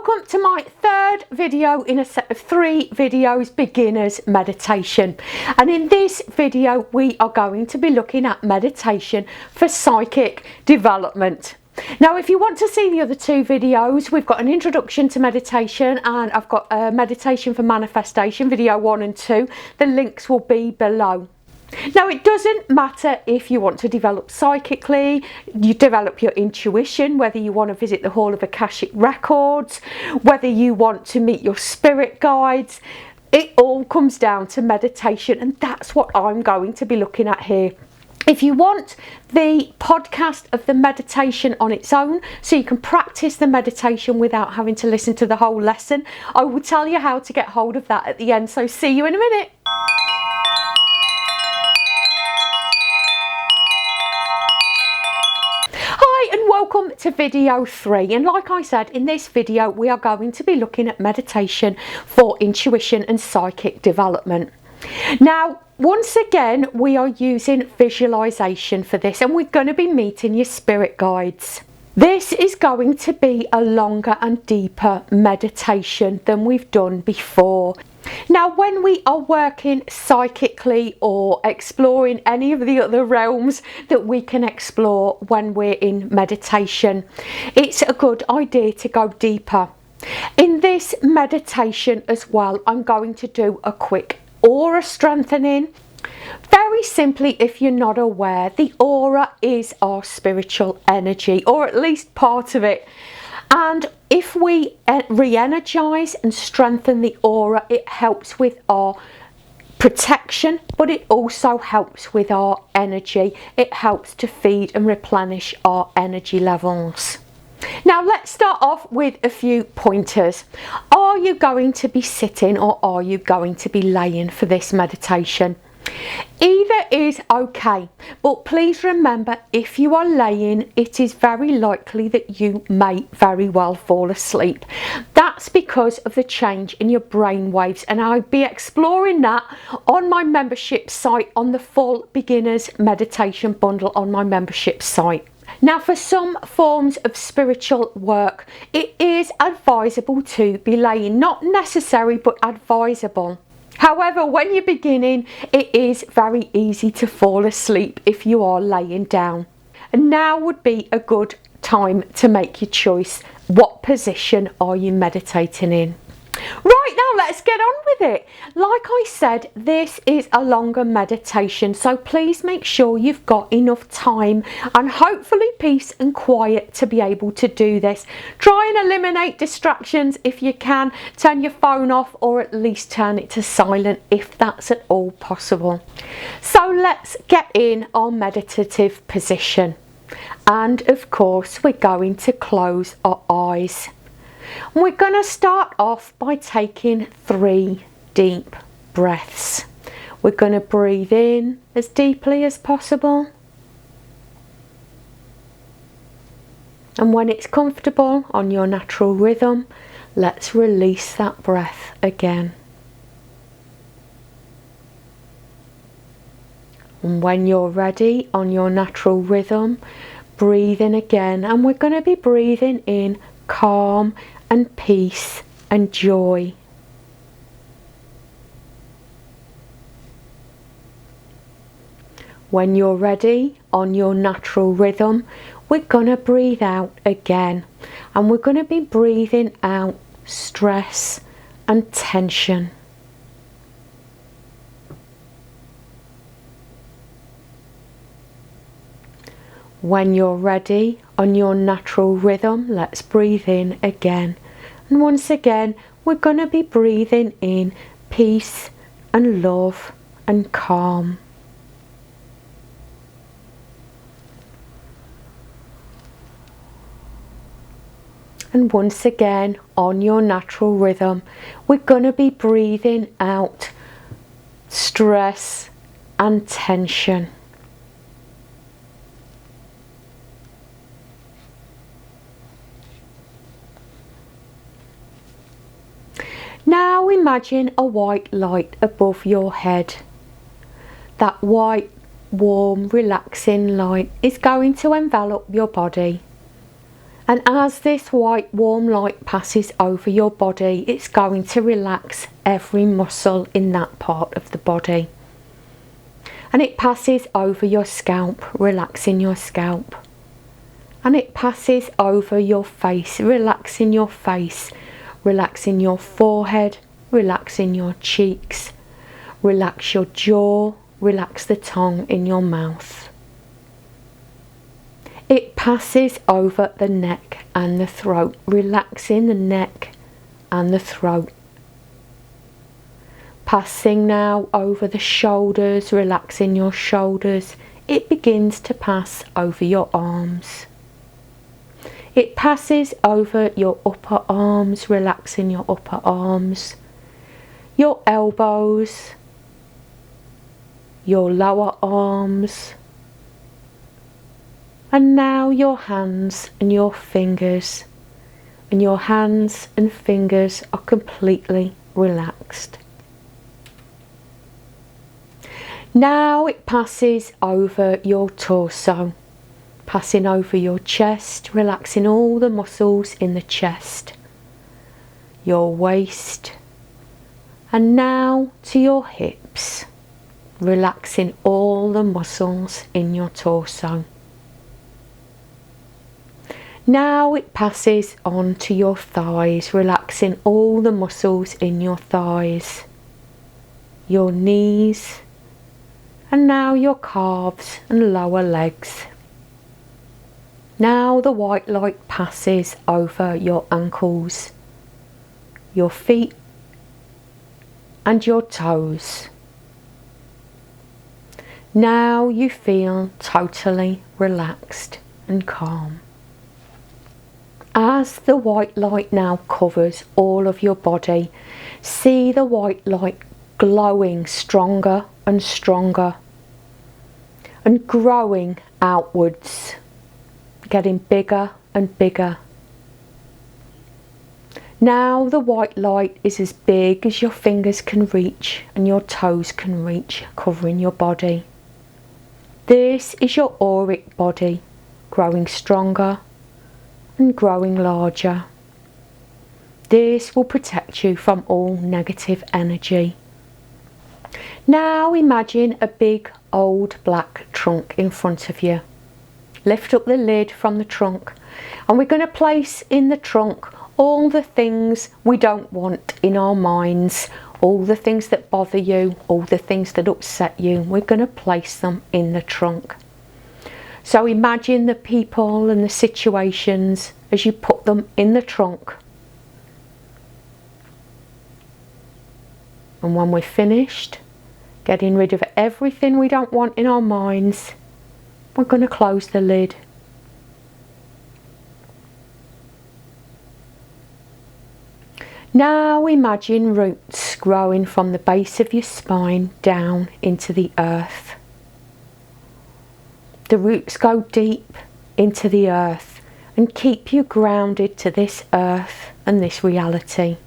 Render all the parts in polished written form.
welcome to my third video in a set of 3 videos, beginners meditation. And in this video we are going to be looking at meditation for psychic development. Now, if you want to see the other 2 videos, we've got an introduction to meditation and I've got a meditation for manifestation, video 1 and 2. The links will be below. Now, it doesn't matter if you want to develop psychically, you develop your intuition, whether you want to visit the Hall of Akashic Records, whether you want to meet your spirit guides. It all comes down to meditation, and that's what I'm going to be looking at here. If you want the podcast of the meditation on its own, so you can practice the meditation without having to listen to the whole lesson, I will tell you how to get hold of that at the end. So see you in a minute. And welcome to video 3, and like I said, in this video we are going to be looking at meditation for intuition and psychic development. Now, once again we are using visualization for this, and we're going to be meeting your spirit guides. This is going to be a longer and deeper meditation than we've done before. Now, when we are working psychically or exploring any of the other realms that we can explore when we're in meditation, it's a good idea to go deeper. In this meditation as well, I'm going to do a quick aura strengthening. Very simply, if you're not aware, the aura is our spiritual energy, or at least part of it. And if we re-energize and strengthen the aura, it helps with our protection, but it also helps with our energy. It helps to feed and replenish our energy levels. Now, let's start off with a few pointers. Are you going to be sitting or are you going to be laying for this meditation? Either is okay, but please remember, if you are laying, it is very likely that you may very well fall asleep. That's because of the change in your brain waves, and I'll be exploring that on my membership site, on the full beginners meditation bundle on my membership site. Now, for some forms of spiritual work, it is advisable to be laying. Not necessary, but advisable. However, when you're beginning, it is very easy to fall asleep if you are laying down. And now would be a good time to make your choice. What position are you meditating in? Right, now let's get on with it. Like I said, this is a longer meditation, so please make sure you've got enough time and hopefully peace and quiet to be able to do this. Try and eliminate distractions if you can. Turn your phone off, or at least turn it to silent if that's at all possible. So let's get in our meditative position. And of course, we're going to close our eyes. We're going to start off by taking 3 deep breaths. We're going to breathe in as deeply as possible. And when it's comfortable on your natural rhythm, let's release that breath again. And when you're ready on your natural rhythm, breathe in again. And we're going to be breathing in calm and peace and joy. When you're ready on your natural rhythm, we're going to breathe out again, and we're going to be breathing out stress and tension. When you're ready on your natural rhythm, let's breathe in again. And once again, we're going to be breathing in peace and love and calm. And once again, on your natural rhythm, we're going to be breathing out stress and tension. Now imagine a white light above your head. That white, warm, relaxing light is going to envelop your body. And as this white warm light passes over your body, it's going to relax every muscle in that part of the body. And it passes over your scalp, relaxing your scalp. And it passes over your face, relaxing your face, relaxing your forehead, relaxing your cheeks, relax your jaw, relax the tongue in your mouth. It passes over the neck and the throat, relaxing the neck and the throat. Passing now over the shoulders, relaxing your shoulders. It begins to pass over your arms. It passes over your upper arms, relaxing your upper arms, your elbows, your lower arms, and now your hands and your fingers. And your hands and fingers are completely relaxed. Now it passes over your torso, passing over your chest, relaxing all the muscles in the chest, your waist, and now to your hips, relaxing all the muscles in your torso. Now it passes on to your thighs, relaxing all the muscles in your thighs, your knees, and now your calves and lower legs. Now the white light passes over your ankles, your feet, and your toes. Now you feel totally relaxed and calm. As the white light now covers all of your body, see the white light glowing stronger and stronger and growing outwards, getting bigger and bigger. Now the white light is as big as your fingers can reach and your toes can reach, covering your body. This is your auric body, growing stronger and growing larger. This will protect you from all negative energy. Now imagine a big old black trunk in front of you. Lift up the lid from the trunk, and we're going to place in the trunk all the things we don't want in our minds, all the things that bother you, all the things that upset you. We're going to place them in the trunk. So imagine the people and the situations as you put them in the trunk. And when we're finished getting rid of everything we don't want in our minds, we're going to close the lid. Now imagine roots growing from the base of your spine down into the earth. The roots go deep into the earth and keep you grounded to this earth and this reality.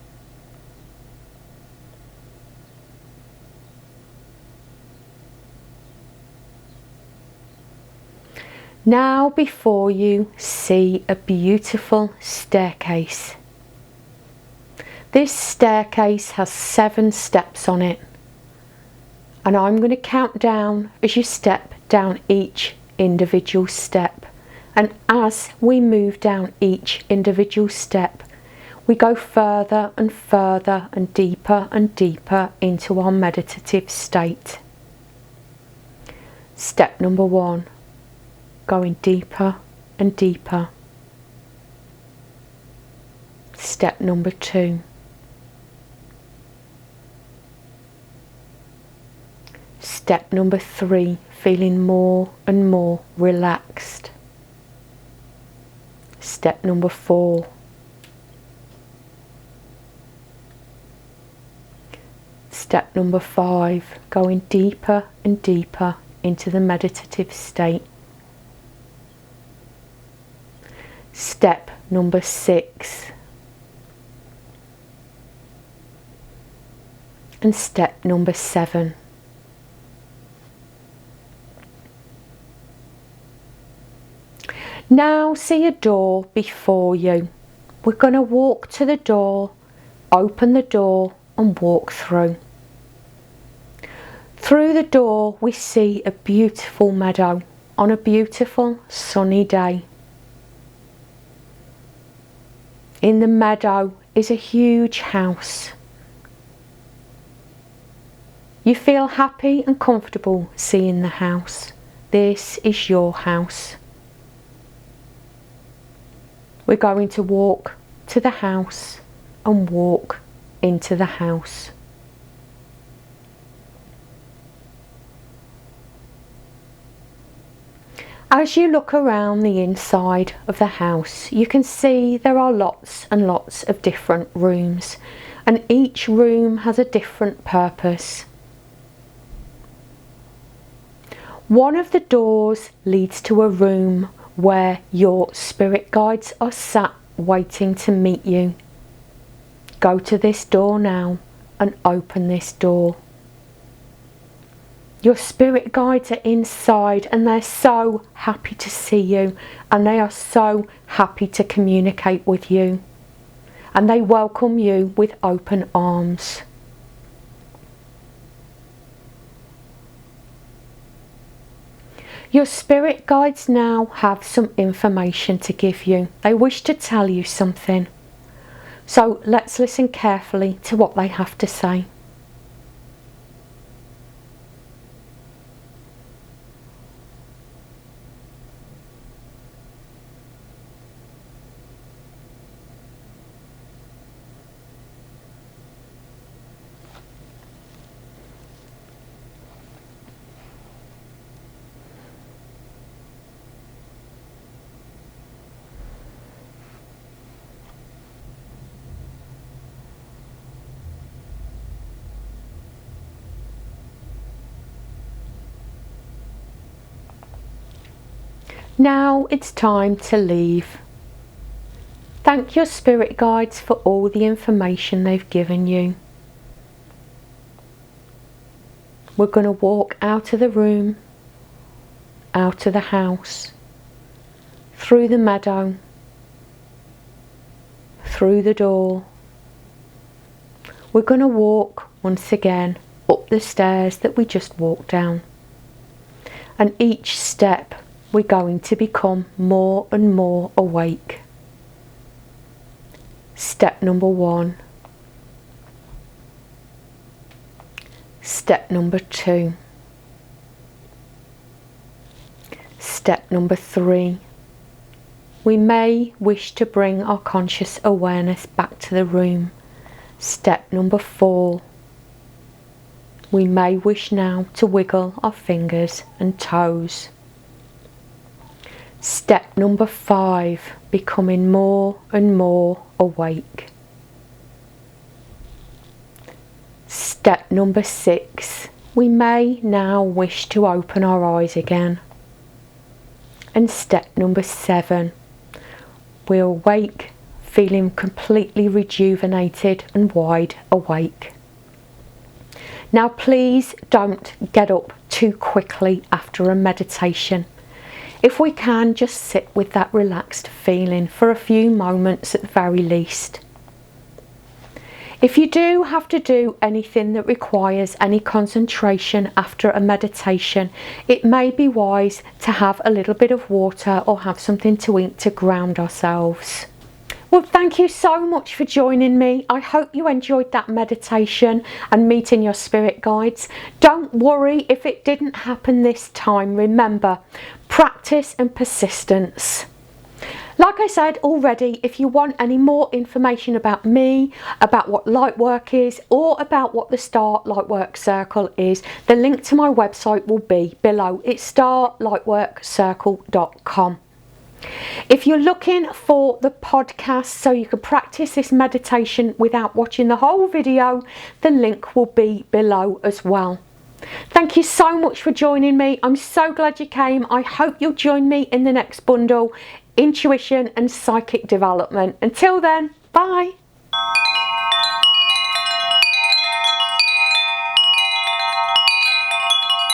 Now before you see a beautiful staircase. This staircase has 7 steps on it, and I'm going to count down as you step down each individual step. And as we move down each individual step, we go further and further and deeper into our meditative state. Step number 1, going deeper and deeper. Step number 2. Step number 3, feeling more and more relaxed. Step number 4. Step number 5, going deeper and deeper into the meditative state. Step number 6. And step number 7. Now see a door before you. We're going to walk to the door, open the door and walk through. Through the door we see a beautiful meadow on a beautiful sunny day. In the meadow is a huge house. You feel happy and comfortable seeing the house. This is your house. We're going to walk to the house and walk into the house. As you look around the inside of the house, you can see there are lots and lots of different rooms, and each room has a different purpose. One of the doors leads to a room where your spirit guides are sat waiting to meet you. Go to this door now and open this door. Your spirit guides are inside and they're so happy to see you, and they are so happy to communicate with you, and they welcome you with open arms. Your spirit guides now have some information to give you. They wish to tell you something. So let's listen carefully to what they have to say. Now it's time to leave. Thank your spirit guides for all the information they've given you. We're going to walk out of the room, out of the house, through the meadow, through the door. We're going to walk once again up the stairs that we just walked down. And each step we're going to become more and more awake. Step number 1. Step number 2. Step number 3. We may wish to bring our conscious awareness back to the room. Step number 4. We may wish now to wiggle our fingers and toes. Step number 5, becoming more and more awake. Step number 6, we may now wish to open our eyes again. And step number 7, we awake feeling completely rejuvenated and wide awake. Now please don't get up too quickly after a meditation. If we can, just sit with that relaxed feeling for a few moments at the very least. If you do have to do anything that requires any concentration after a meditation, it may be wise to have a little bit of water or have something to eat to ground ourselves. Well, thank you so much for joining me. I hope you enjoyed that meditation and meeting your spirit guides. Don't worry if it didn't happen this time. Remember, practice and persistence. Like I said already, if you want any more information about me, about what Lightwork is, or about what the Star Lightwork Circle is, the link to my website will be below. It's starlightworkcircle.com. If you're looking for the podcast so you can practice this meditation without watching the whole video, the link will be below as well. Thank you so much for joining me. I'm so glad you came. I hope you'll join me in the next bundle, Intuition and Psychic Development. Until then, bye.